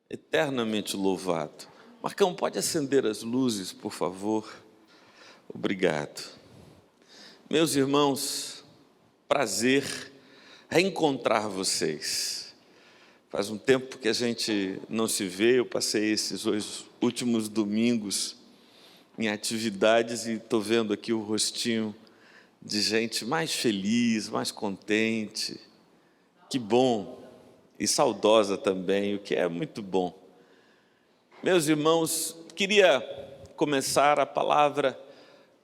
Eternamente louvado. Marcão, pode acender as luzes, por favor? Obrigado. Meus irmãos, prazer reencontrar vocês. Faz um tempo que a gente não se vê, eu passei esses últimos domingos em atividades e estou vendo aqui o rostinho de gente mais feliz, mais contente. Que bom! E saudosa também, o que é muito bom. Meus irmãos, queria começar a palavra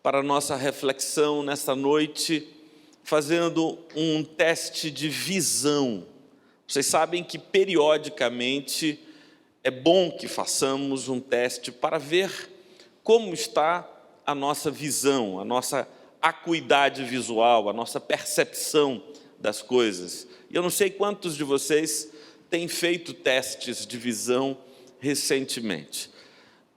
para a nossa reflexão nesta noite, fazendo um teste de visão. Vocês sabem que periodicamente é bom que façamos um teste para ver como está a nossa visão, a nossa acuidade visual, a nossa percepção das coisas. E eu não sei quantos de vocês têm feito testes de visão recentemente.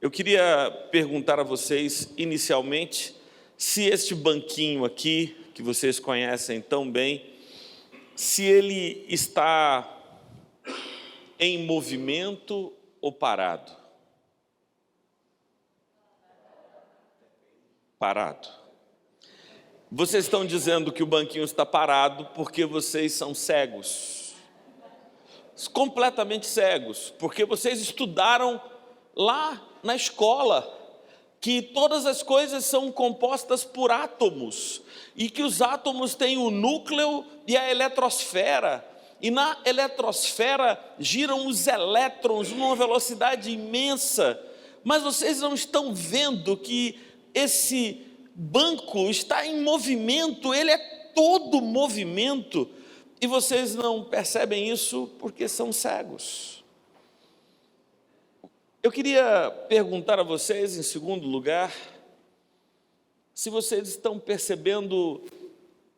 Eu queria perguntar a vocês, inicialmente, se este banquinho aqui, que vocês conhecem tão bem, se ele está em movimento ou parado? Parado. Vocês estão dizendo que o banquinho está parado porque vocês são cegos. Completamente cegos, porque vocês estudaram lá na escola que todas as coisas são compostas por átomos e que os átomos têm o núcleo e a eletrosfera, e na eletrosfera giram os elétrons numa velocidade imensa, mas vocês não estão vendo que esse banco está em movimento, ele é todo movimento, e vocês não percebem isso porque são cegos. Eu queria perguntar a vocês, em segundo lugar, se vocês estão percebendo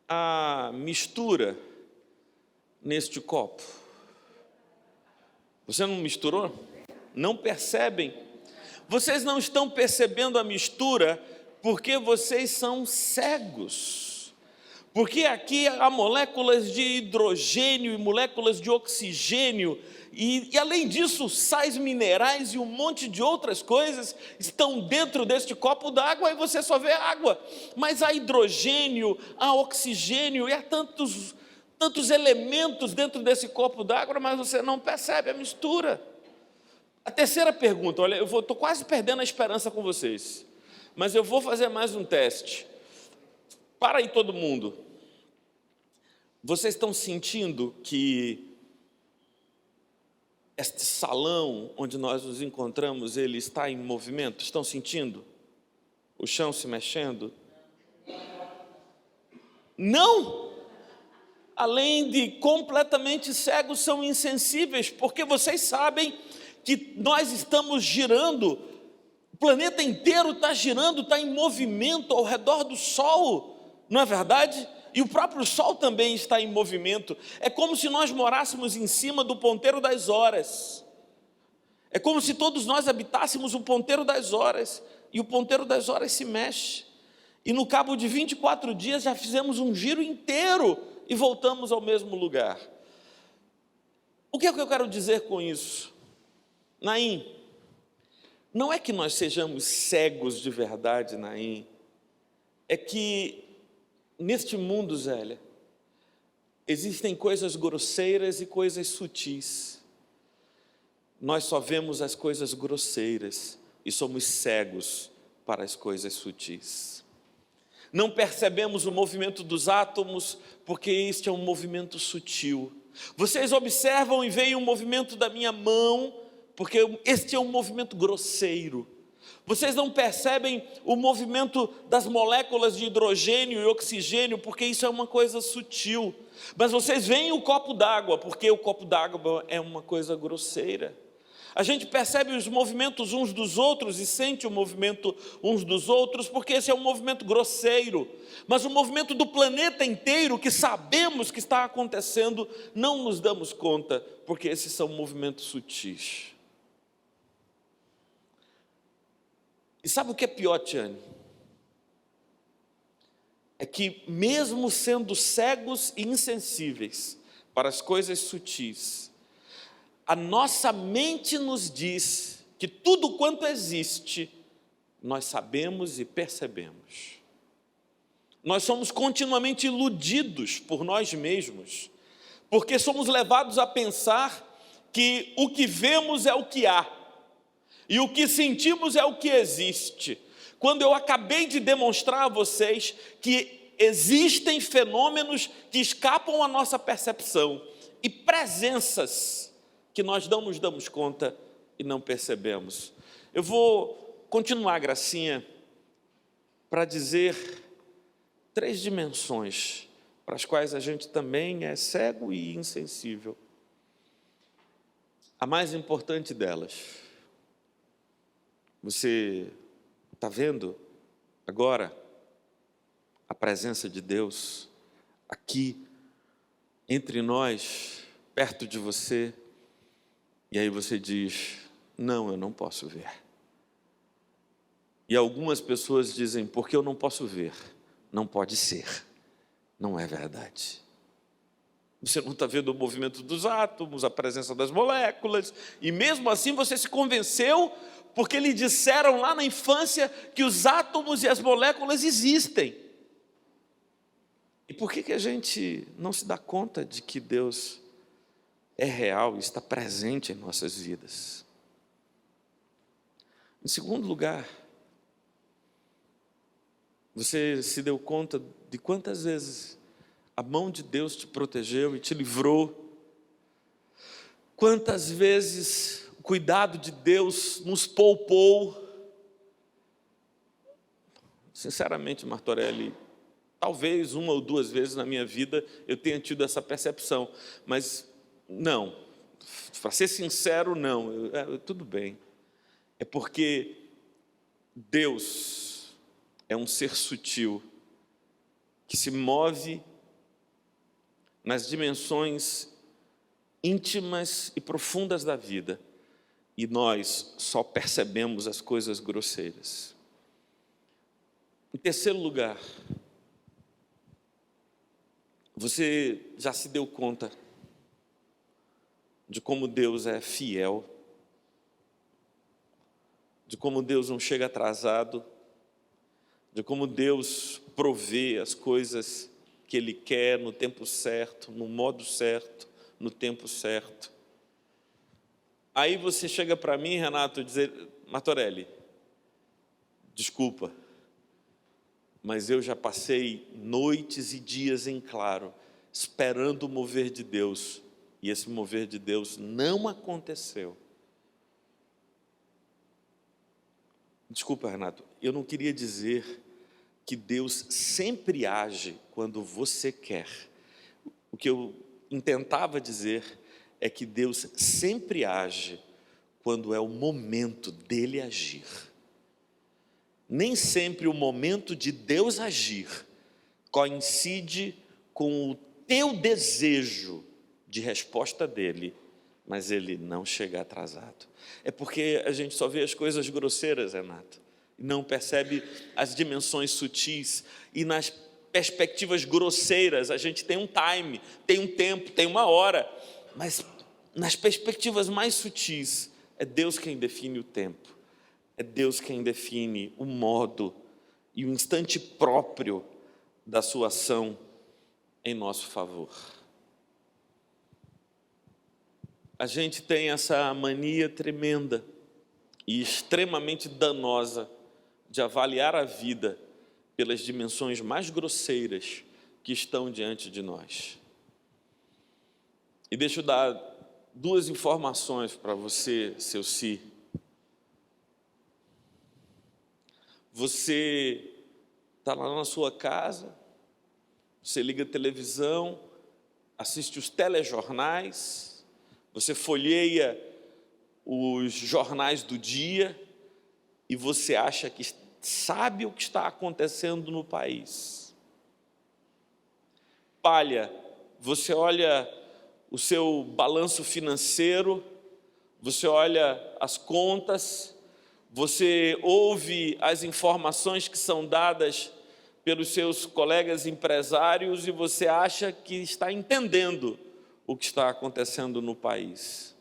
a mistura neste copo. Você não misturou? Não percebem? Vocês não estão percebendo a mistura porque vocês são cegos. Porque aqui há moléculas de hidrogênio e moléculas de oxigênio, e além disso, sais minerais e um monte de outras coisas estão dentro deste copo d'água e você só vê água. Mas há hidrogênio, há oxigênio e há tantos elementos dentro desse copo d'água, mas você não percebe a mistura. A terceira pergunta, olha, eu estou quase perdendo a esperança com vocês, mas eu vou fazer mais um teste. Para aí todo mundo. Vocês estão sentindo que este salão onde nós nos encontramos, ele está em movimento? Estão sentindo? O chão se mexendo? Não! Além de completamente cegos, são insensíveis, porque vocês sabem que nós estamos girando, o planeta inteiro está girando, está em movimento ao redor do Sol, não é verdade? E o próprio Sol também está em movimento. É como se nós morássemos em cima do ponteiro das horas. É como se todos nós habitássemos o ponteiro das horas, e o ponteiro das horas se mexe. E no cabo de 24 dias já fizemos um giro inteiro e voltamos ao mesmo lugar. O que é que eu quero dizer com isso? Naim, não é que nós sejamos cegos de verdade, Naim. É que neste mundo, Zélia, existem coisas grosseiras e coisas sutis. Nós só vemos as coisas grosseiras e somos cegos para as coisas sutis. Não percebemos o movimento dos átomos porque este é um movimento sutil. Vocês observam e veem o movimento da minha mão porque este é um movimento grosseiro. Vocês não percebem o movimento das moléculas de hidrogênio e oxigênio, porque isso é uma coisa sutil. Mas vocês veem o copo d'água, porque o copo d'água é uma coisa grosseira. A gente percebe os movimentos uns dos outros e sente o movimento uns dos outros, porque esse é um movimento grosseiro. Mas o movimento do planeta inteiro, que sabemos que está acontecendo, não nos damos conta, porque esses são movimentos sutis. E sabe o que é pior, Tiane? É que mesmo sendo cegos e insensíveis para as coisas sutis, a nossa mente nos diz que tudo quanto existe, nós sabemos e percebemos. Nós somos continuamente iludidos por nós mesmos, porque somos levados a pensar que o que vemos é o que há, e o que sentimos é o que existe. Quando eu acabei de demonstrar a vocês que existem fenômenos que escapam à nossa percepção, e presenças que nós não nos damos conta e não percebemos. Eu vou continuar, Gracinha, para dizer 3 dimensões para as quais a gente também é cego e insensível. A mais importante delas, você está vendo agora a presença de Deus aqui entre nós, perto de você, e aí você diz: não, eu não posso ver. E algumas pessoas dizem: porque eu não posso ver, não pode ser. Não é verdade. Você não está vendo o movimento dos átomos, a presença das moléculas, e mesmo assim você se convenceu porque lhe disseram lá na infância que os átomos e as moléculas existem. E por que a gente não se dá conta de que Deus é real e está presente em nossas vidas? Em segundo lugar, você se deu conta de quantas vezes a mão de Deus te protegeu e te livrou? Quantas vezes o cuidado de Deus nos poupou? Sinceramente, Martorelli, talvez 1 ou 2 vezes na minha vida eu tenha tido essa percepção, mas não, para ser sincero, não, tudo bem. É porque Deus é um ser sutil, que se move nas dimensões íntimas e profundas da vida, e nós só percebemos as coisas grosseiras. Em terceiro lugar, você já se deu conta de como Deus é fiel, de como Deus não chega atrasado, de como Deus provê as coisas que Ele quer no tempo certo, no modo certo, no tempo certo. Aí você chega para mim, Renato, e dizer: Martorelli, desculpa, mas eu já passei noites e dias em claro, esperando o mover de Deus, e esse mover de Deus não aconteceu. Desculpa, Renato, eu não queria dizer que Deus sempre age quando você quer. O que eu intentava dizer é que Deus sempre age quando é o momento dele agir. Nem sempre o momento de Deus agir coincide com o teu desejo de resposta dele, mas ele não chega atrasado. É porque a gente só vê as coisas grosseiras, Renato, e não percebe as dimensões sutis. E nas perspectivas grosseiras a gente tem um time, tem um tempo, tem uma hora, mas nas perspectivas mais sutis é Deus quem define o tempo, é Deus quem define o modo e o instante próprio da sua ação em nosso favor. A gente tem essa mania tremenda e extremamente danosa de avaliar a vida pelas dimensões mais grosseiras que estão diante de nós. E deixa eu dar 2 informações para você, seu Si. Você está lá na sua casa, você liga a televisão, assiste os telejornais, você folheia os jornais do dia e você acha que sabe o que está acontecendo no país. Palha, você olha o seu balanço financeiro, você olha as contas, você ouve as informações que são dadas pelos seus colegas empresários e você acha que está entendendo o que está acontecendo no país.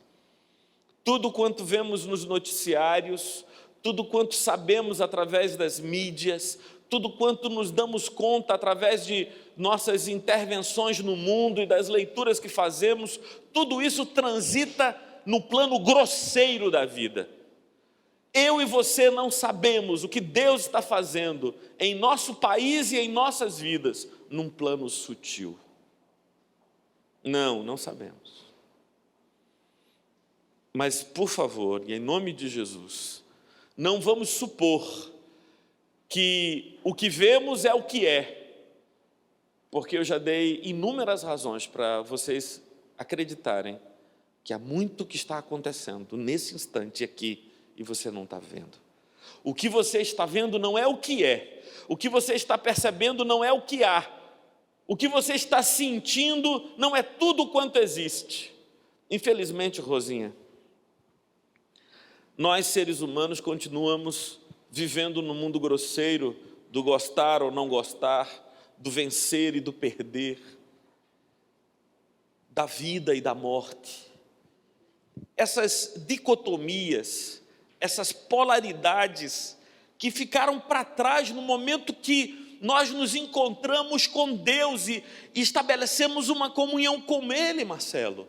Tudo quanto vemos nos noticiários, tudo quanto sabemos através das mídias, tudo quanto nos damos conta através de nossas intervenções no mundo e das leituras que fazemos, tudo isso transita no plano grosseiro da vida. Eu e você não sabemos o que Deus está fazendo em nosso país e em nossas vidas, num plano sutil. Não sabemos. Mas, por favor, e em nome de Jesus, não vamos supor que o que vemos é o que é, porque eu já dei inúmeras razões para vocês acreditarem que há muito que está acontecendo nesse instante aqui e você não está vendo. O que você está vendo não é o que é, o que você está percebendo não é o que há, o que você está sentindo não é tudo quanto existe. Infelizmente, Rosinha, nós seres humanos continuamos vivendo no mundo grosseiro do gostar ou não gostar, do vencer e do perder, da vida e da morte. Essas dicotomias, essas polaridades que ficaram para trás no momento que nós nos encontramos com Deus e estabelecemos uma comunhão com Ele, Marcelo.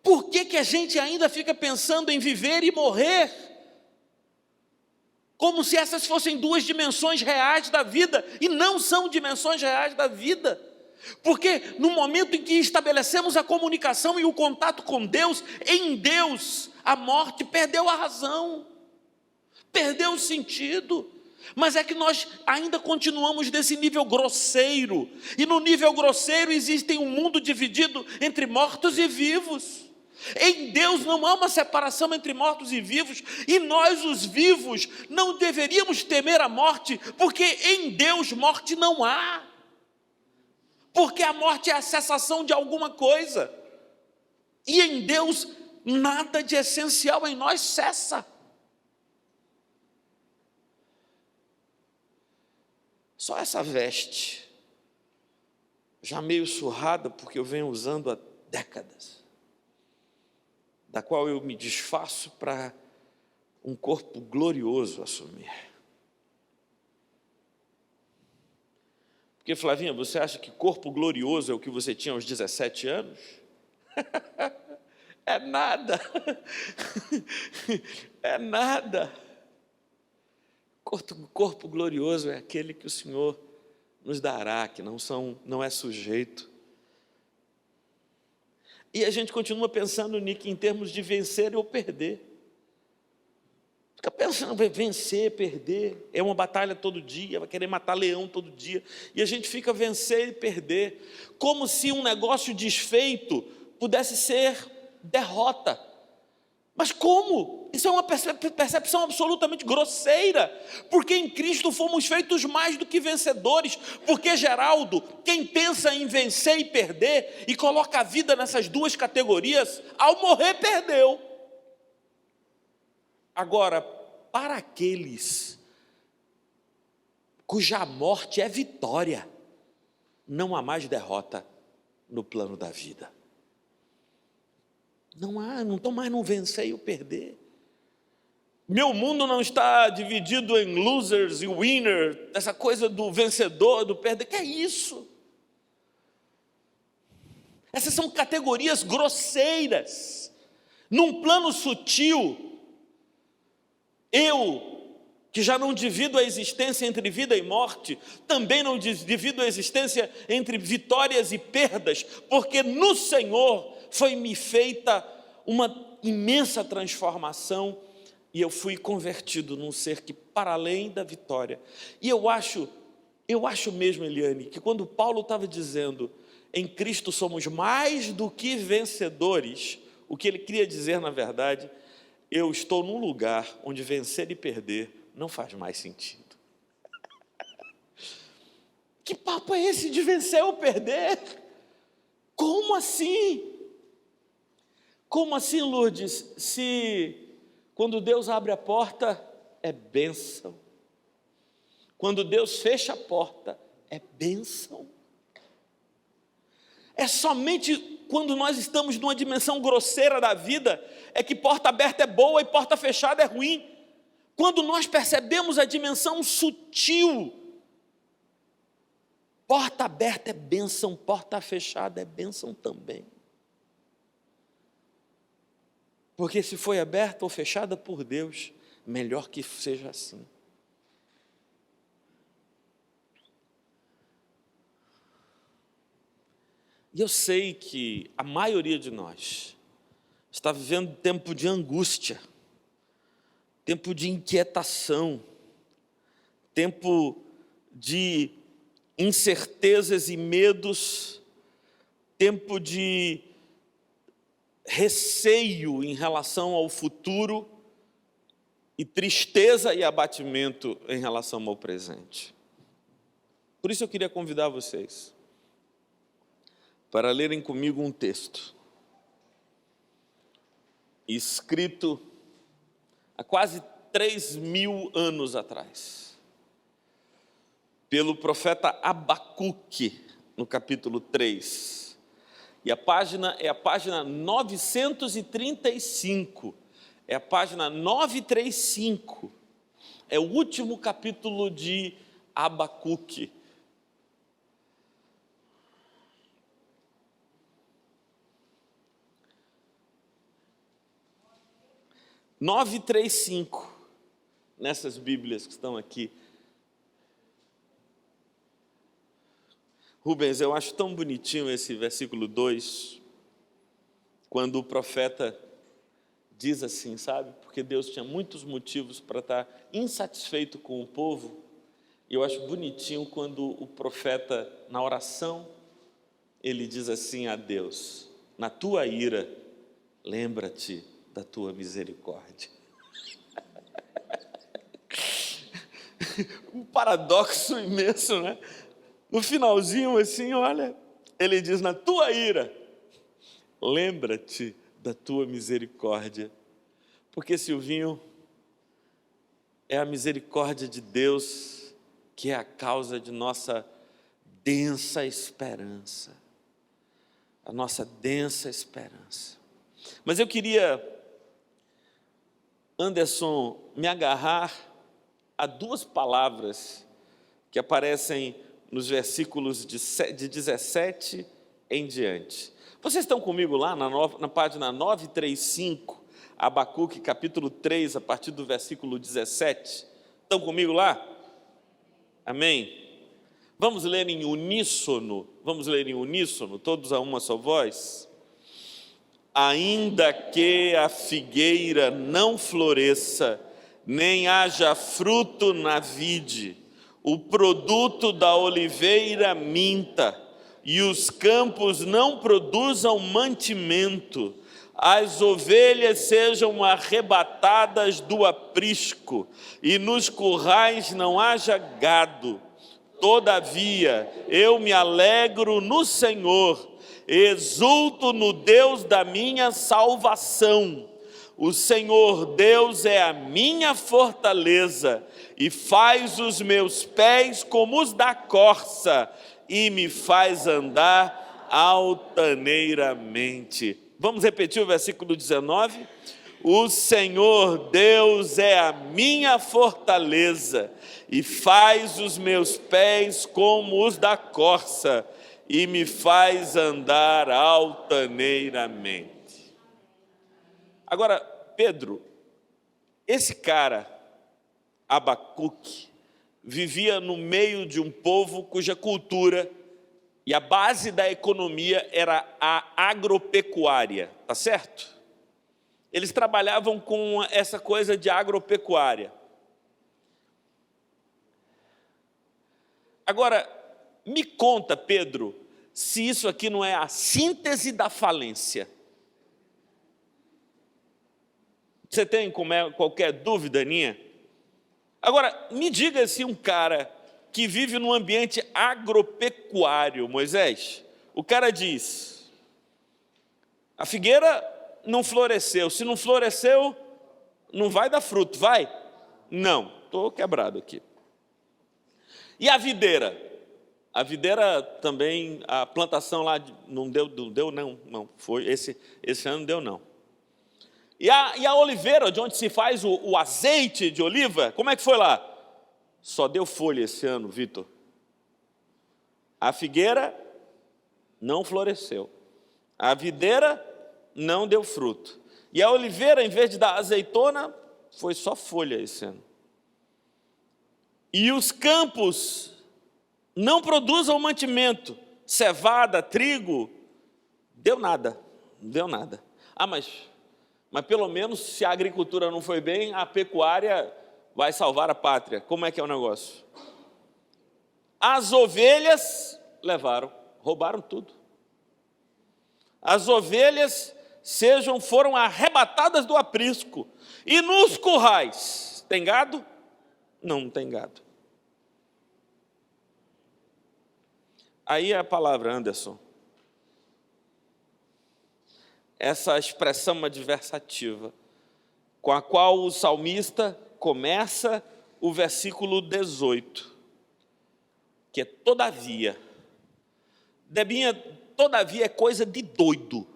Por que a gente ainda fica pensando em viver e morrer? Como se essas fossem duas dimensões reais da vida, e não são dimensões reais da vida. Porque no momento em que estabelecemos a comunicação e o contato com Deus, em Deus, a morte perdeu a razão, perdeu o sentido. Mas é que nós ainda continuamos nesse nível grosseiro, e no nível grosseiro existe um mundo dividido entre mortos e vivos. Em Deus não há uma separação entre mortos e vivos, e nós, os vivos, não deveríamos temer a morte, porque em Deus morte não há. Porque a morte é a cessação de alguma coisa, e em Deus nada de essencial em nós cessa. Só essa veste, já meio surrada, porque eu venho usando há décadas, da qual eu me desfaço para um corpo glorioso assumir. Porque, Flavinha, você acha que corpo glorioso é o que você tinha aos 17 anos? É nada. É nada. Corpo glorioso é aquele que o Senhor nos dará, que não é sujeito. E a gente continua pensando, Nick, em termos de vencer ou perder. Fica pensando, vencer, perder, é uma batalha todo dia, vai querer matar leão todo dia, e a gente fica vencer e perder, como se um negócio desfeito pudesse ser derrota. Mas como? Isso é uma percepção absolutamente grosseira, porque em Cristo fomos feitos mais do que vencedores, porque, Geraldo, quem pensa em vencer e perder, e coloca a vida nessas duas categorias, ao morrer perdeu. Agora, para aqueles cuja morte é vitória, não há mais derrota no plano da vida. Não estão mais no vencer e o perder. Meu mundo não está dividido em losers e winners, essa coisa do vencedor, do perder. Que é isso? Essas são categorias grosseiras. Num plano sutil, eu, que já não divido a existência entre vida e morte, também não divido a existência entre vitórias e perdas, porque no Senhor foi-me feita uma imensa transformação, e eu fui convertido num ser que, para além da vitória, e eu acho mesmo, Eliane, que quando Paulo estava dizendo, em Cristo somos mais do que vencedores, o que ele queria dizer, na verdade, eu estou num lugar onde vencer e perder não faz mais sentido. Que papo é esse de vencer ou perder? Como assim? Como assim, Lourdes? Se quando Deus abre a porta, é bênção. Quando Deus fecha a porta, é bênção. É somente quando nós estamos numa dimensão grosseira da vida, é que porta aberta é boa e porta fechada é ruim. Quando nós percebemos a dimensão sutil, porta aberta é bênção, porta fechada é bênção também. Porque se foi aberta ou fechada por Deus, melhor que seja assim. E eu sei que a maioria de nós está vivendo tempo de angústia, tempo de inquietação, tempo de incertezas e medos, tempo de receio em relação ao futuro e tristeza e abatimento em relação ao presente. Por isso eu queria convidar vocês para lerem comigo um texto escrito há quase 3.000 anos atrás, pelo profeta Abacuque, no capítulo 3. E a página é a página 935, é a página 935, é o último capítulo de Abacuque. Nessas Bíblias que estão aqui. Rubens, eu acho tão bonitinho esse versículo 2, quando o profeta diz assim, sabe? Porque Deus tinha muitos motivos para estar insatisfeito com o povo. E eu acho bonitinho quando o profeta, na oração, ele diz assim a Deus: na tua ira, lembra-te da tua misericórdia. Um paradoxo imenso, né? No finalzinho, assim, olha, ele diz: na tua ira, lembra-te da tua misericórdia. Porque, Silvinho, é a misericórdia de Deus que é a causa de nossa densa esperança. A nossa densa esperança. Mas eu queria, Anderson, me agarrar a duas palavras que aparecem nos versículos de 17 em diante. Vocês estão comigo lá na página 935, Abacuque, capítulo 3, a partir do versículo 17? Estão comigo lá? Amém? Vamos ler em uníssono, todos a uma só voz? Ainda que a figueira não floresça, nem haja fruto na vide, o produto da oliveira minta, e os campos não produzam mantimento, as ovelhas sejam arrebatadas do aprisco, e nos currais não haja gado. Todavia, eu me alegro no Senhor, exulto no Deus da minha salvação. O Senhor Deus é a minha fortaleza e faz os meus pés como os da corça e me faz andar altaneiramente. Vamos repetir o versículo 19? O Senhor Deus é a minha fortaleza e faz os meus pés como os da corça e me faz andar altaneiramente. Agora, Pedro, esse cara, Abacuque, vivia no meio de um povo cuja cultura e a base da economia era a agropecuária, tá certo? Eles trabalhavam com essa coisa de agropecuária. Agora, me conta, Pedro, se isso aqui não é a síntese da falência. Você tem qualquer dúvida, Aninha? Agora, me diga se um cara que vive num ambiente agropecuário, Moisés, o cara diz: a figueira não floresceu, se não floresceu, não vai dar fruto, vai? Não, estou quebrado aqui. E a videira? A videira também, a plantação lá, não deu não, foi, esse ano não deu não. E a oliveira, de onde se faz o azeite de oliva, como é que foi lá? Só deu folha esse ano, Vitor. A figueira não floresceu. A videira não deu fruto. E a oliveira, em vez de dar azeitona, foi só folha esse ano. E os campos não produzem o mantimento, cevada, trigo, deu nada, não deu nada. Mas pelo menos se a agricultura não foi bem, a pecuária vai salvar a pátria. Como é que é o negócio? As ovelhas levaram, roubaram tudo. As ovelhas foram arrebatadas do aprisco. E nos currais, tem gado? Não tem gado. Aí é a palavra, Anderson. Essa expressão adversativa, com a qual o salmista começa o versículo 18, que é todavia. Debinha, todavia é coisa de doido.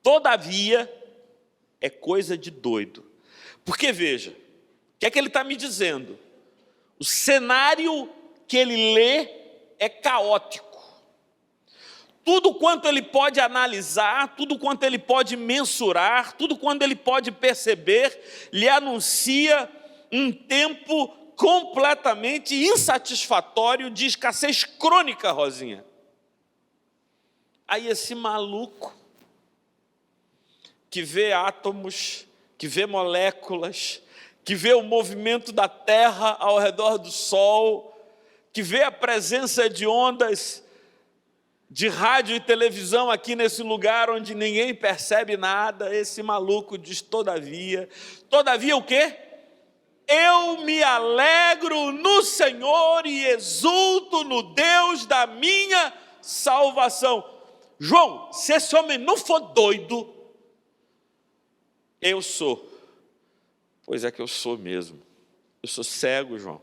Todavia é coisa de doido. Porque veja, o que é que ele está me dizendo? O cenário que ele lê é caótico. Tudo quanto ele pode analisar, tudo quanto ele pode mensurar, tudo quanto ele pode perceber, lhe anuncia um tempo completamente insatisfatório de escassez crônica, Rosinha. Aí esse maluco que vê átomos, que vê moléculas, que vê o movimento da Terra ao redor do Sol, que vê a presença de ondas de rádio e televisão aqui nesse lugar onde ninguém percebe nada, esse maluco diz todavia. Todavia o quê? Eu me alegro no Senhor e exulto no Deus da minha salvação. João, se esse homem não for doido, eu sou. Pois é que eu sou mesmo. Eu sou cego, João.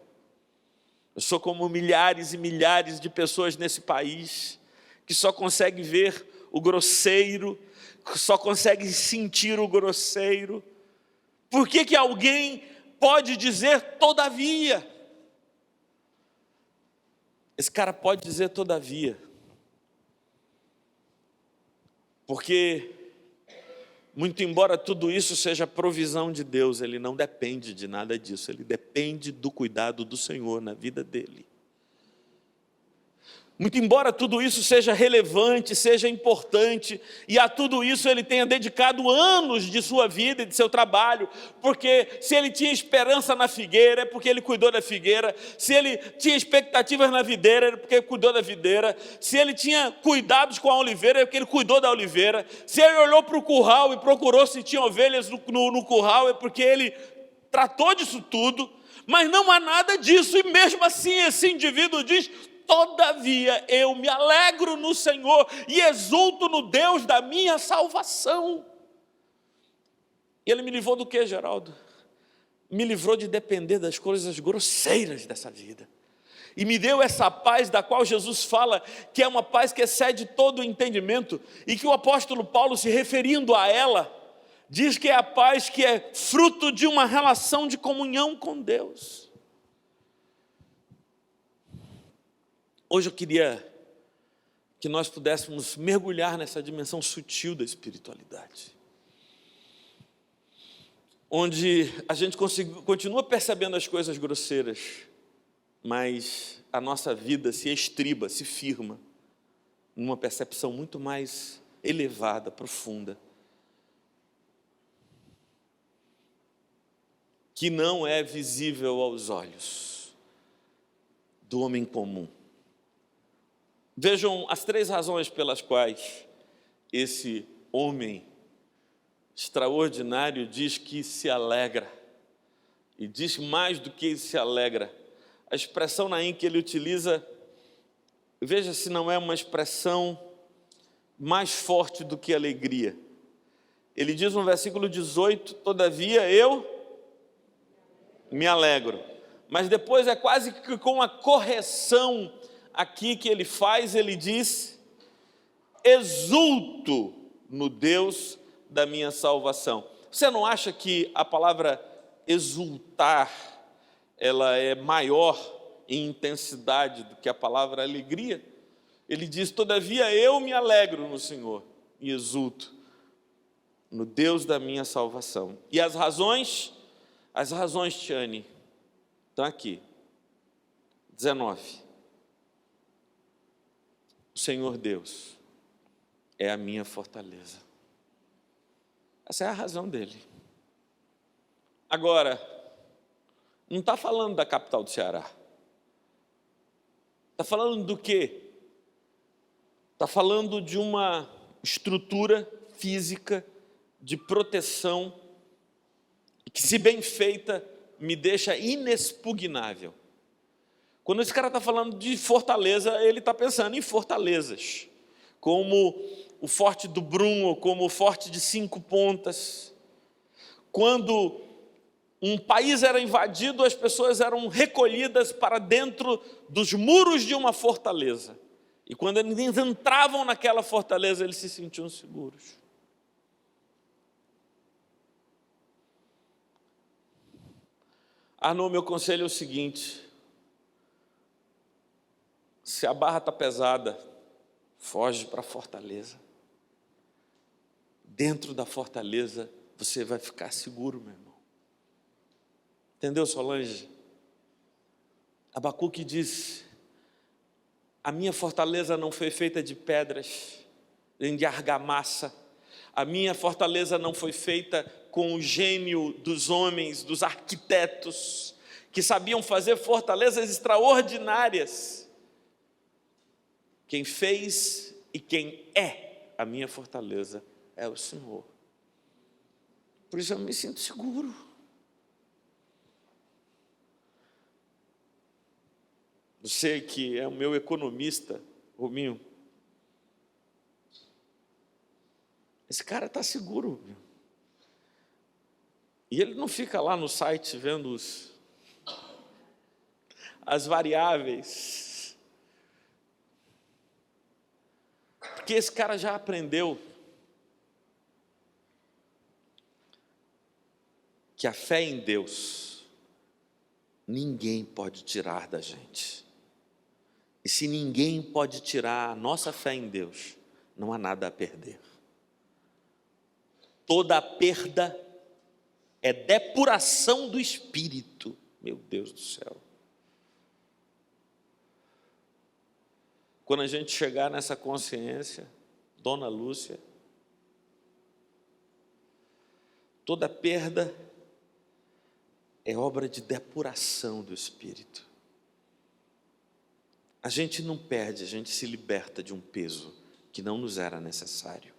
Eu sou como milhares e milhares de pessoas nesse país que só conseguem ver o grosseiro, que só conseguem sentir o grosseiro. Por que alguém pode dizer todavia? Esse cara pode dizer todavia, porque muito embora tudo isso seja provisão de Deus, ele não depende de nada disso, ele depende do cuidado do Senhor na vida dele. Muito embora tudo isso seja relevante, seja importante, e a tudo isso ele tenha dedicado anos de sua vida e de seu trabalho, porque se ele tinha esperança na figueira, é porque ele cuidou da figueira, se ele tinha expectativas na videira, é porque ele cuidou da videira, se ele tinha cuidados com a oliveira, é porque ele cuidou da oliveira, se ele olhou para o curral e procurou se tinha ovelhas no curral, é porque ele tratou disso tudo, mas não há nada disso, e mesmo assim esse indivíduo diz: todavia eu me alegro no Senhor e exulto no Deus da minha salvação. E ele me livrou do quê, Geraldo? Me livrou de depender das coisas grosseiras dessa vida. E me deu essa paz da qual Jesus fala, que é uma paz que excede todo o entendimento, e que o apóstolo Paulo, se referindo a ela, diz que é a paz que é fruto de uma relação de comunhão com Deus. Hoje eu queria que nós pudéssemos mergulhar nessa dimensão sutil da espiritualidade, onde a gente continua percebendo as coisas grosseiras, mas a nossa vida se estriba, se firma, numa percepção muito mais elevada, profunda, que não é visível aos olhos do homem comum. Vejam as 3 razões pelas quais esse homem extraordinário diz que se alegra. E diz mais do que se alegra. A expressão Naim que ele utiliza, veja se não é uma expressão mais forte do que alegria. Ele diz no versículo 18, todavia eu me alegro. mas depois é quase que com a correção aqui que ele faz, ele diz: exulto no Deus da minha salvação. Você não acha que a palavra exultar, ela é maior em intensidade do que a palavra alegria? Ele diz: todavia eu me alegro no Senhor e exulto no Deus da minha salvação. E as razões, Tiane, estão aqui. 19. O Senhor Deus é a minha fortaleza. Essa é a razão dele. Agora, não está falando da capital do Ceará. Está falando do quê? Está falando de uma estrutura física de proteção que, se bem feita, me deixa inexpugnável. Quando esse cara está falando de fortaleza, ele está pensando em fortalezas, como o Forte do Brum, ou como o Forte de 5 Pontas. Quando um país era invadido, as pessoas eram recolhidas para dentro dos muros de uma fortaleza. E quando eles entravam naquela fortaleza, eles se sentiam seguros. Arnon, meu conselho é o seguinte: se a barra está pesada, foge para a fortaleza. Dentro da fortaleza, você vai ficar seguro, meu irmão. Entendeu, Solange? Abacuque diz: a minha fortaleza não foi feita de pedras, nem de argamassa. A minha fortaleza não foi feita com o gênio dos homens, dos arquitetos, que sabiam fazer fortalezas extraordinárias. Quem fez e quem é a minha fortaleza é o Senhor. Por isso eu me sinto seguro. Você que é o meu economista, Rominho, esse cara está seguro. E ele não fica lá no site vendo as variáveis. Porque esse cara já aprendeu que a fé em Deus ninguém pode tirar da gente. E se ninguém pode tirar a nossa fé em Deus, não há nada a perder. Toda a perda é depuração do espírito. Meu Deus do céu. Quando a gente chegar nessa consciência, Dona Lúcia, toda perda é obra de depuração do espírito. A gente não perde, a gente se liberta de um peso que não nos era necessário.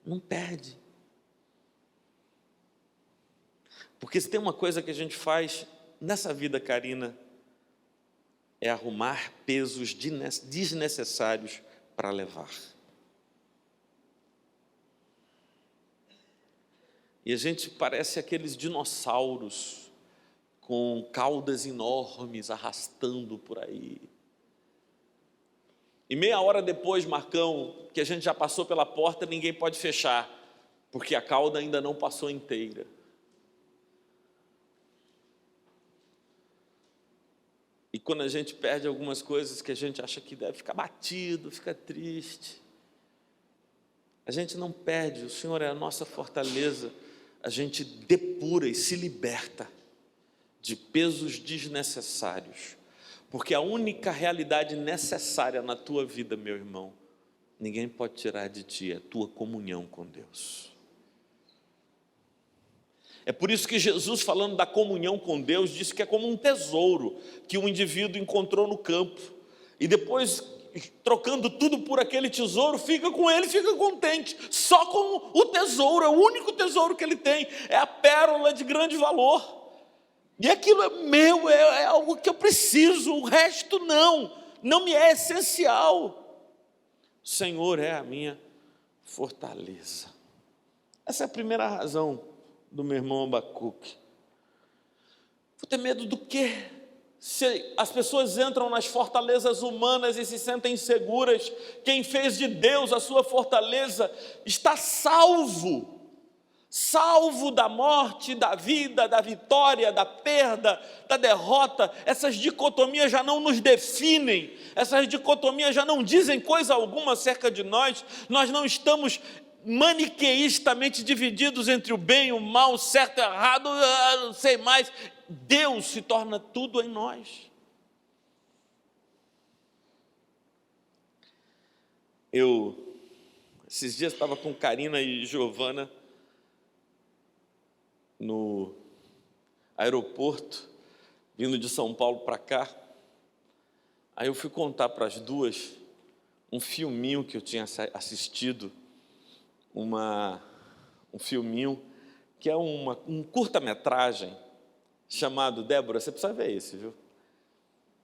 Não perde. Porque se tem uma coisa que a gente faz nessa vida, Karina, é arrumar pesos desnecessários para levar. E a gente parece aqueles dinossauros com caudas enormes arrastando por aí. E meia hora depois, Marcão, que a gente já passou pela porta, ninguém pode fechar, porque a cauda ainda não passou inteira. E quando a gente perde algumas coisas que a gente acha que deve ficar batido, fica triste, a gente não perde, o Senhor é a nossa fortaleza, a gente depura e se liberta de pesos desnecessários, porque a única realidade necessária na tua vida, meu irmão, ninguém pode tirar de ti, é a tua comunhão com Deus. É por isso que Jesus, falando da comunhão com Deus, disse que é como um tesouro que o indivíduo encontrou no campo, e depois, trocando tudo por aquele tesouro, fica com ele, fica contente, só com o tesouro, é o único tesouro que ele tem, é a pérola de grande valor. E aquilo é meu, é algo que eu preciso, o resto não me é essencial. O Senhor é a minha fortaleza. Essa é a primeira razão do meu irmão Abacuque. Vou ter medo do quê? Se as pessoas entram nas fortalezas humanas e se sentem seguras, quem fez de Deus a sua fortaleza está salvo. Salvo da morte, da vida, da vitória, da perda, da derrota. Essas dicotomias já não nos definem, essas dicotomias já não dizem coisa alguma acerca de nós. Nós não estamos maniqueistamente divididos entre o bem e o mal, o certo e o errado, não sei mais. Deus se torna tudo em nós. Esses dias estava com Karina e Giovana no aeroporto, vindo de São Paulo para cá. Aí eu fui contar para as duas um filminho que eu tinha assistido, um filminho que é um curta-metragem chamado... Débora, você precisa ver esse, viu?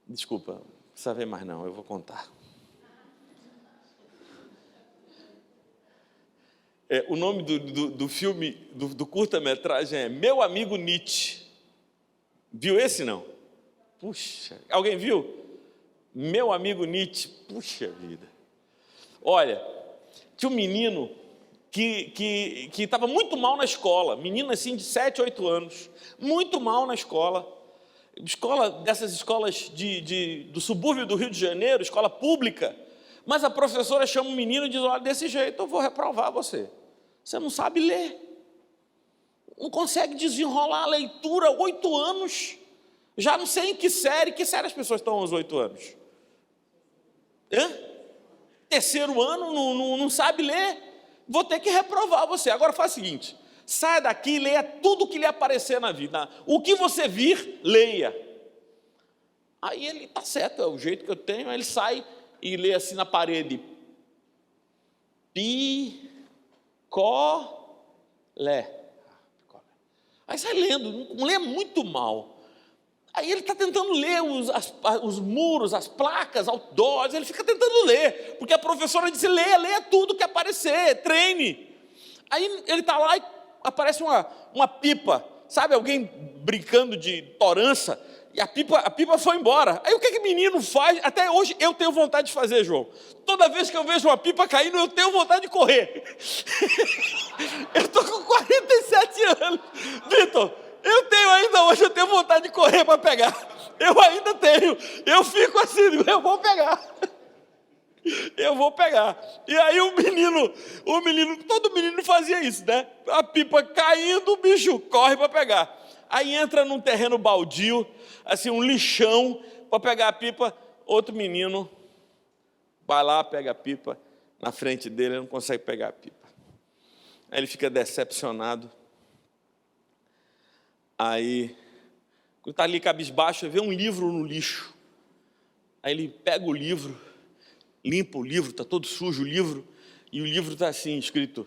Desculpa, não precisa ver mais não, eu vou contar. O nome do filme, do curta-metragem é Meu Amigo Nietzsche. Viu esse, não? Puxa, alguém viu? Meu Amigo Nietzsche, puxa vida. Olha, tinha um menino que estava muito mal na escola, menino assim de 7, 8 anos, muito mal na escola, dessas escolas do subúrbio do Rio de Janeiro, escola pública, mas a professora chama o menino e diz: olha, desse jeito eu vou reprovar você. Você não sabe ler, não consegue desenrolar a leitura, 8 anos, já não sei em que série as pessoas estão aos 8 anos? Terceiro ano, não sabe ler, vou ter que reprovar você. Agora faz o seguinte, saia daqui e leia tudo o que lhe aparecer na vida, o que você vir, leia. Aí ele, tá certo, é o jeito que eu tenho. Aí ele sai e lê assim na parede: picolé. Aí sai lendo, não lê muito mal. Aí ele está tentando ler os muros, as placas, outdoors, ele fica tentando ler, porque a professora disse: leia tudo que aparecer, treine. Aí ele está lá e aparece uma pipa, sabe, alguém brincando de torança, e a pipa foi embora. Aí o que o menino faz? Até hoje eu tenho vontade de fazer, João. Toda vez que eu vejo uma pipa caindo, eu tenho vontade de correr. Eu estou com 47 anos, Vitor. Hoje eu tenho vontade de correr para pegar. Eu ainda tenho. Eu fico assim, eu vou pegar. Eu vou pegar. E aí todo menino fazia isso, né? A pipa caindo, o bicho corre para pegar. Aí entra num terreno baldio, assim, um lixão, para pegar a pipa. Outro menino vai lá, pega a pipa, na frente dele, ele não consegue pegar a pipa. Aí ele fica decepcionado. Aí, quando está ali cabisbaixo, vê um livro no lixo. Aí ele pega o livro, limpa o livro, está todo sujo o livro, e o livro está assim, escrito: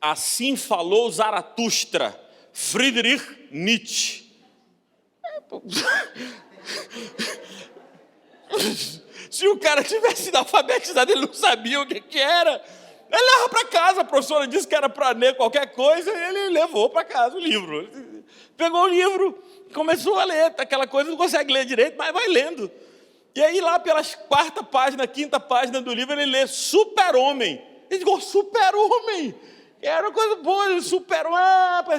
Assim falou Zaratustra, Friedrich Nietzsche. Se o cara tivesse sido alfabetizado, ele não sabia o que era. Ele leva para casa, a professora disse que era para ler qualquer coisa, e ele levou para casa o livro. Pegou o livro, começou a ler, aquela coisa, não consegue ler direito, mas vai lendo. E aí lá pelas 4ª página, 5ª página do livro, ele lê Super-Homem. Ele diz: Super-Homem! Era uma coisa boa,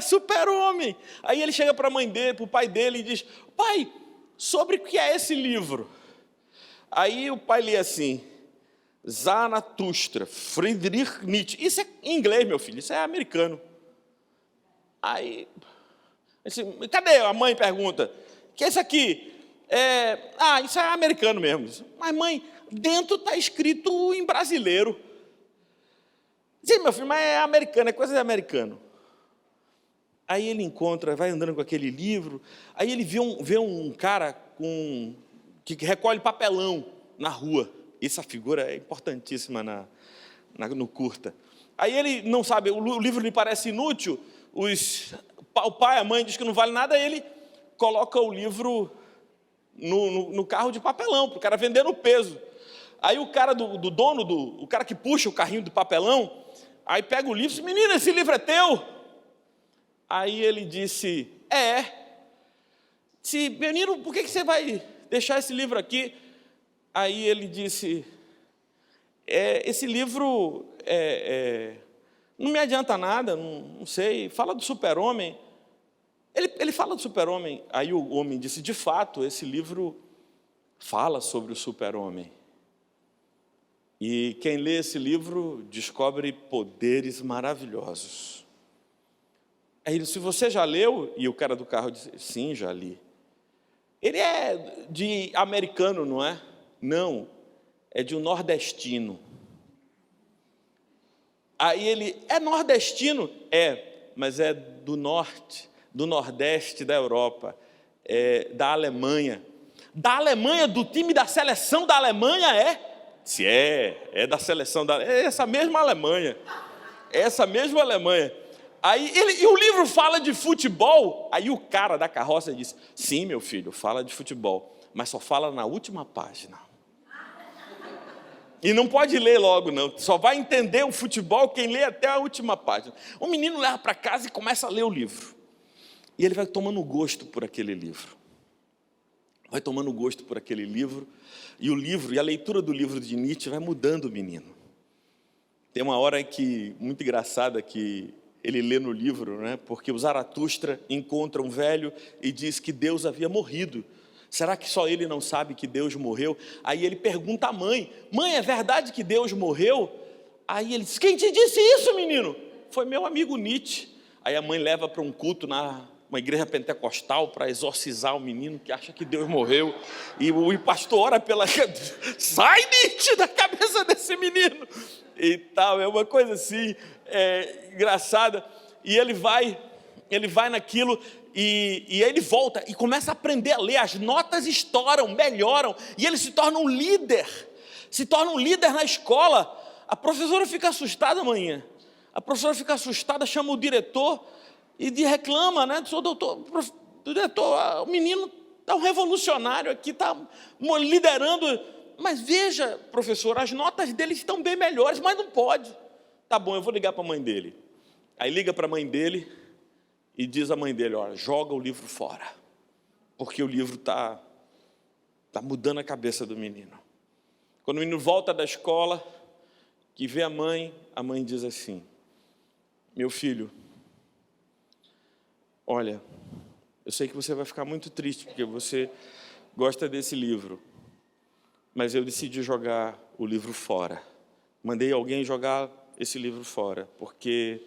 Super-Homem. Aí ele chega para a mãe dele, para o pai dele, e diz: pai, sobre o que é esse livro? Aí o pai lê assim: Zaratustra, Friedrich Nietzsche. Isso é em inglês, meu filho, isso é americano. Aí, assim, cadê? A mãe pergunta: que é isso aqui? Isso é americano mesmo. Mas mãe, dentro está escrito em brasileiro. Sim, meu filho, mas é americano, é coisa de americano. Aí ele vai andando com aquele livro, aí ele vê um cara que recolhe papelão na rua. Essa figura é importantíssima no curta. Aí ele não sabe, o livro lhe parece inútil, o pai, a mãe diz que não vale nada, aí ele coloca o livro no carro de papelão, para o cara vender no peso. Aí o cara do dono, o cara que puxa o carrinho do papelão, aí pega o livro e diz: menina, esse livro é teu? Aí ele disse, menino, por que você vai deixar esse livro aqui? Aí ele disse, esse livro não me adianta nada, não sei, fala do super-homem. Ele fala do super-homem. Aí o homem disse, de fato, esse livro fala sobre o super-homem. E quem lê esse livro descobre poderes maravilhosos. Aí ele disse, você já leu? E o cara do carro disse, sim, já li. Ele é de americano, não é? Não, é de um nordestino. Aí ele, é nordestino? Mas é do norte, do nordeste da Europa, da Alemanha. Da Alemanha, do time da seleção da Alemanha, Se é da seleção da Alemanha, essa mesma Alemanha. Aí e o livro fala de futebol. Aí o cara da carroça disse, sim, meu filho, fala de futebol, mas só fala na última página. E não pode ler logo, não. Só vai entender o futebol quem lê até a última página. O menino leva para casa e começa a ler o livro. E ele vai tomando gosto por aquele livro. E a leitura do livro de Nietzsche vai mudando o menino. Tem uma hora muito engraçada que ele lê no livro, né? Porque o Zaratustra encontra um velho e diz que Deus havia morrido. Será que só ele não sabe que Deus morreu? Aí ele pergunta à mãe, é verdade que Deus morreu? Aí ele diz, quem te disse isso, menino? Foi meu amigo Nietzsche. Aí a mãe leva para um culto uma igreja pentecostal para exorcizar o menino que acha que Deus morreu. E o pastor ora sai Nietzsche da cabeça desse menino. E tal, é uma coisa assim, engraçada. E ele vai naquilo, e ele volta e começa a aprender a ler, as notas estouram, melhoram, e ele se torna um líder na escola. A professora fica assustada amanhã, chama o diretor e reclama, né? Diretor, o menino está um revolucionário aqui, está liderando, mas veja, professor, as notas dele estão bem melhores, mas não pode. Tá bom, eu vou ligar para a mãe dele. Aí liga para a mãe dele e diz à mãe dele, olha, joga o livro fora, porque o livro está mudando a cabeça do menino. Quando o menino volta da escola, que vê a mãe diz assim, meu filho, olha, eu sei que você vai ficar muito triste, porque você gosta desse livro, mas eu decidi jogar o livro fora. Mandei alguém jogar esse livro fora, porque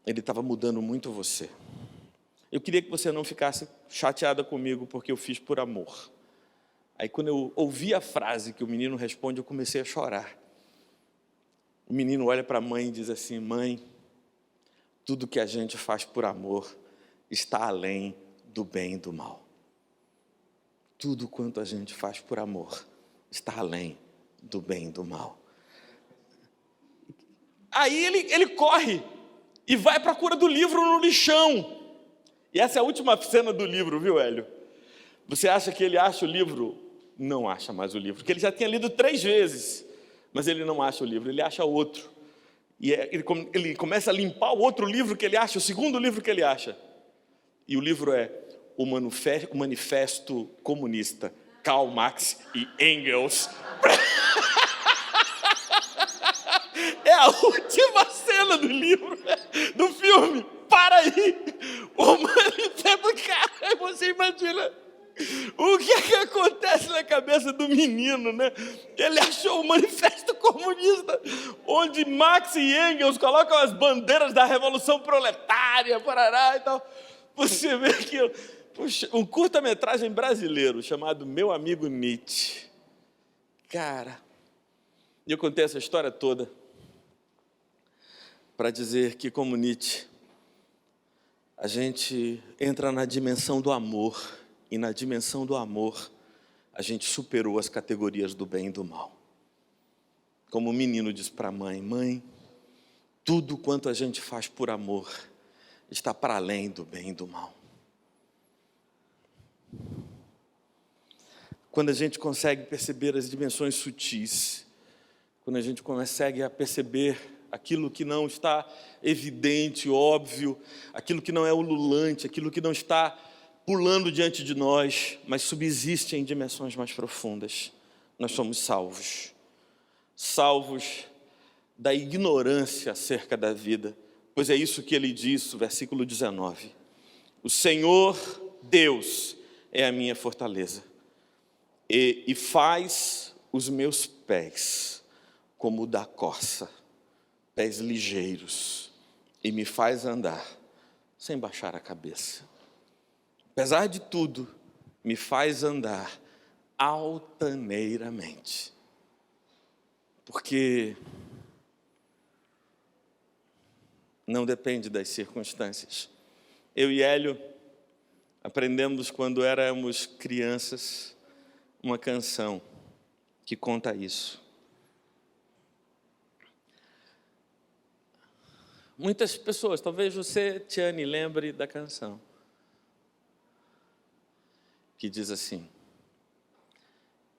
ele estava mudando muito você. Eu queria que você não ficasse chateada comigo, porque eu fiz por amor. Aí quando eu ouvi a frase que o menino responde, eu comecei a chorar. O menino olha para a mãe e diz assim, mãe, tudo que a gente faz por amor está além do bem e do mal. Tudo quanto a gente faz por amor está além do bem e do mal. Aí ele corre e vai à procura do livro no lixão. E essa é a última cena do livro, viu, Hélio? Você acha que ele acha o livro? Não acha mais o livro, porque ele já tinha lido 3 vezes, mas ele não acha o livro, ele acha outro. E ele começa a limpar o outro livro que ele acha, o segundo livro que ele acha. E o livro é o Manifesto Comunista, Karl Marx e Engels. É a última cena do livro, do filme. Para aí! O manifesto, cara, você imagina o que acontece na cabeça do menino, né? Ele achou o Manifesto Comunista, onde Marx e Engels colocam as bandeiras da Revolução Proletária, parará e tal. Você vê que um curta-metragem brasileiro chamado Meu Amigo Nietzsche. Cara, eu contei essa história toda para dizer que, como Nietzsche, a gente entra na dimensão do amor, e na dimensão do amor, a gente superou as categorias do bem e do mal. Como o menino diz para a mãe, mãe, tudo quanto a gente faz por amor está para além do bem e do mal. Quando a gente consegue perceber as dimensões sutis, quando a gente consegue perceber aquilo que não está evidente, óbvio, aquilo que não é ululante, aquilo que não está pulando diante de nós, mas subsiste em dimensões mais profundas. Nós somos salvos, salvos da ignorância acerca da vida, pois é isso que ele diz, versículo 19. O Senhor Deus é a minha fortaleza e faz os meus pés como o da corça, pés ligeiros, e me faz andar sem baixar a cabeça. Apesar de tudo, me faz andar altaneiramente, porque não depende das circunstâncias. Eu e Hélio aprendemos quando éramos crianças uma canção que conta isso. Muitas pessoas, talvez você, Tiane, lembre da canção, que diz assim: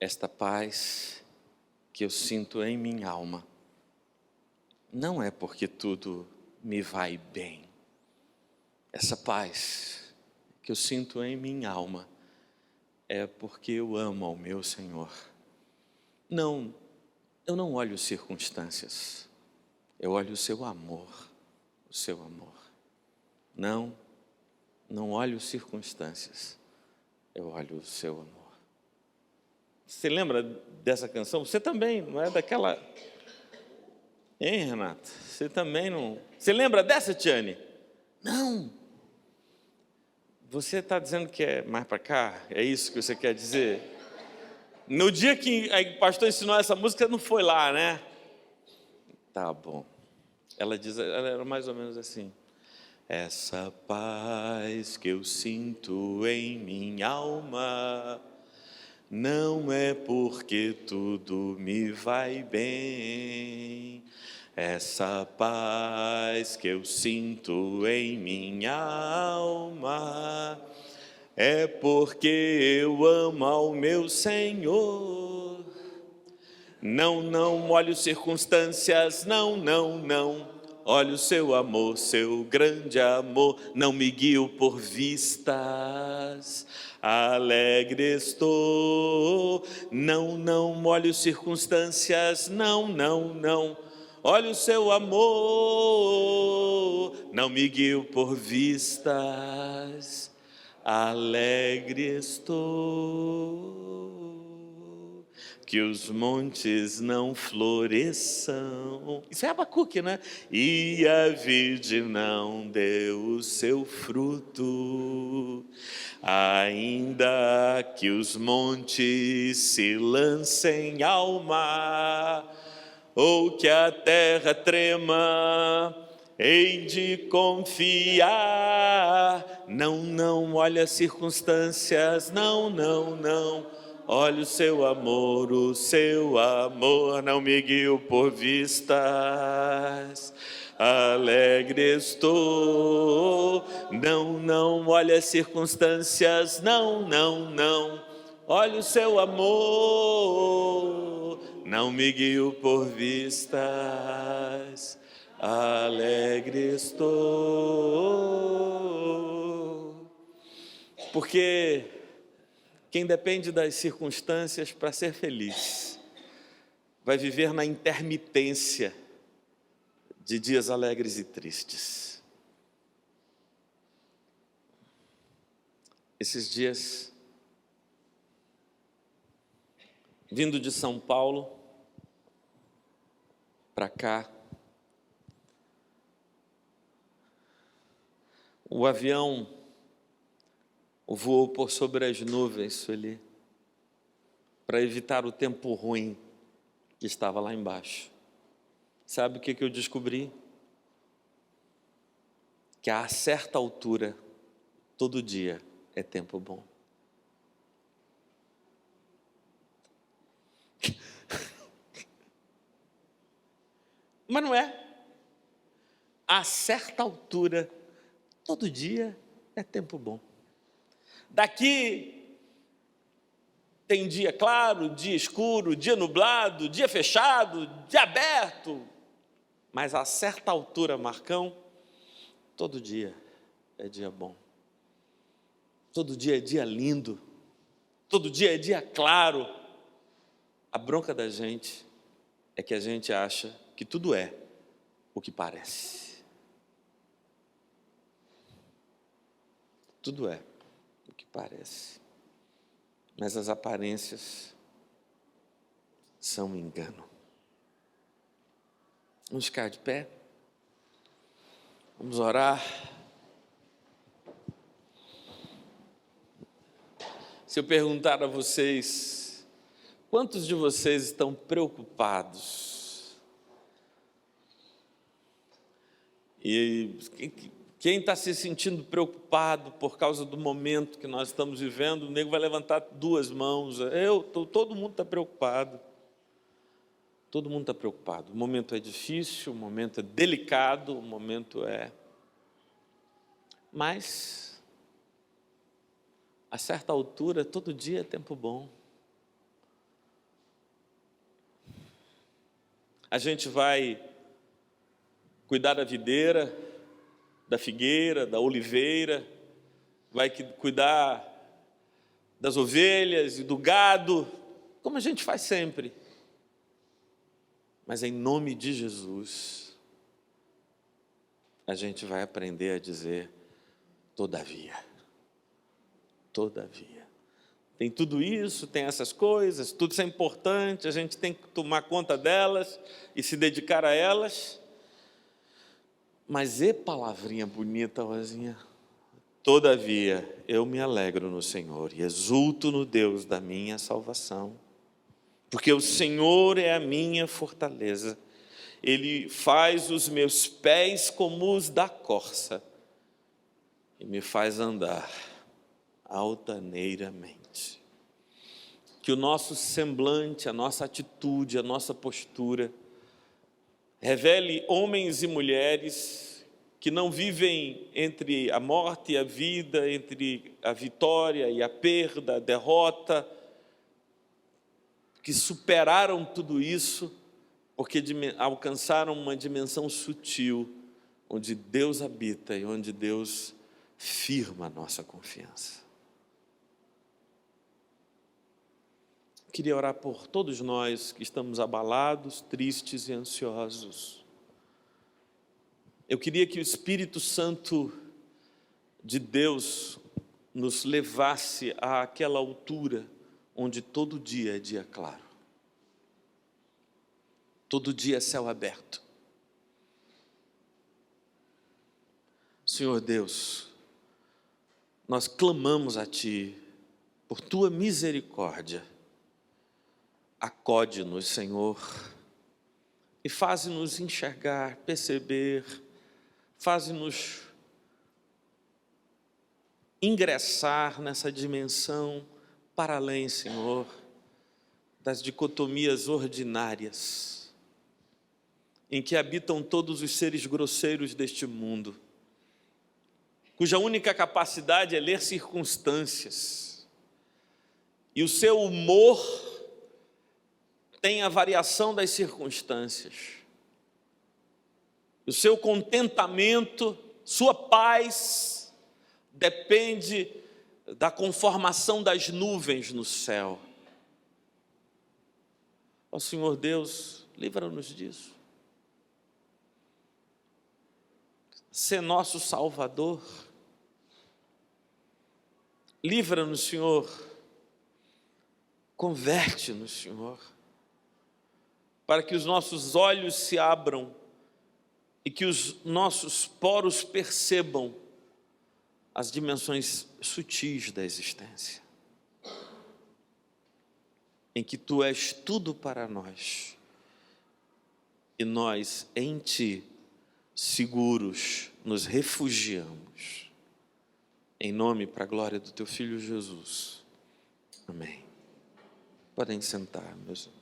esta paz que eu sinto em minha alma, não é porque tudo me vai bem. Essa paz que eu sinto em minha alma é porque eu amo ao meu Senhor. Não, eu não olho circunstâncias, eu olho o seu amor, o seu amor. Não olho circunstâncias, eu olho o seu amor. Você lembra dessa canção? Você também, não é daquela... Hein, Renata? Você também não... Você lembra dessa, Tiane? Não. Você está dizendo que é mais para cá? É isso que você quer dizer? No dia que o pastor ensinou essa música, não foi lá, né? Tá bom. Ela era mais ou menos assim: essa paz que eu sinto em minha alma, não é porque tudo me vai bem. Essa paz que eu sinto em minha alma, é porque eu amo ao meu Senhor. Não olho circunstâncias, não. Olho o seu amor, seu grande amor, não me guio por vistas. Alegre estou, não olho circunstâncias, não. Olha o seu amor, não me guio por vistas. Alegre estou, que os montes não floresçam. Isso é Abacuque, né? E a vide não deu o seu fruto, ainda que os montes se lancem ao mar, ou que a terra trema, hei de confiar. Não olha as circunstâncias, não. Olha o seu amor, não me guio por vistas. Alegre estou, não olha as circunstâncias, não. Olha o seu amor, não me guio por vistas. Alegre estou. Porque quem depende das circunstâncias para ser feliz vai viver na intermitência de dias alegres e tristes. Esses dias, vindo de São Paulo para cá, o avião voou por sobre as nuvens, Sueli, para evitar o tempo ruim que estava lá embaixo. Sabe o que eu descobri? Que a certa altura, todo dia, é tempo bom. Mas não é. A certa altura, todo dia é tempo bom. Daqui tem dia claro, dia escuro, dia nublado, dia fechado, dia aberto. Mas a certa altura, Marcão, todo dia é dia bom. Todo dia é dia lindo. Todo dia é dia claro. A bronca da gente é que a gente acha que tudo é o que parece. Tudo é o que parece. Mas as aparências são um engano. Vamos ficar de pé? Vamos orar? Se eu perguntar a vocês, quantos de vocês estão preocupados? E quem está se sentindo preocupado por causa do momento que nós estamos vivendo, o nego vai levantar 2 mãos. Todo mundo está preocupado. Todo mundo está preocupado. O momento é difícil, o momento é delicado, o momento é... Mas, a certa altura, todo dia é tempo bom. A gente vai cuidar da videira, da figueira, da oliveira, vai cuidar das ovelhas e do gado, como a gente faz sempre. Mas em nome de Jesus, a gente vai aprender a dizer, todavia. Todavia. Tem tudo isso, tem essas coisas, tudo isso é importante, a gente tem que tomar conta delas e se dedicar a elas. Mas e palavrinha bonita, Rosinha? Todavia, eu me alegro no Senhor e exulto no Deus da minha salvação. Porque o Senhor é a minha fortaleza. Ele faz os meus pés como os da corça e me faz andar altaneiramente. Que o nosso semblante, a nossa atitude, a nossa postura revele homens e mulheres que não vivem entre a morte e a vida, entre a vitória e a perda, a derrota, que superaram tudo isso porque alcançaram uma dimensão sutil, onde Deus habita e onde Deus firma a nossa confiança. Queria orar por todos nós que estamos abalados, tristes e ansiosos. Eu queria que o Espírito Santo de Deus nos levasse àquela altura onde todo dia é dia claro. Todo dia é céu aberto. Senhor Deus, nós clamamos a Ti por Tua misericórdia. Acode-nos, Senhor, e faze-nos enxergar, perceber, faze-nos ingressar nessa dimensão para além, Senhor, das dicotomias ordinárias, em que habitam todos os seres grosseiros deste mundo, cuja única capacidade é ler circunstâncias, e o seu humor tem a variação das circunstâncias. O seu contentamento, sua paz, depende da conformação das nuvens no céu. Ó Senhor Deus, livra-nos disso. Sê nosso Salvador. Livra-nos, Senhor. Converte-nos, Senhor, para que os nossos olhos se abram e que os nossos poros percebam as dimensões sutis da existência, em que Tu és tudo para nós e nós em Ti, seguros, nos refugiamos. Em nome, para a glória do Teu Filho Jesus. Amém. Podem sentar, meus irmãos.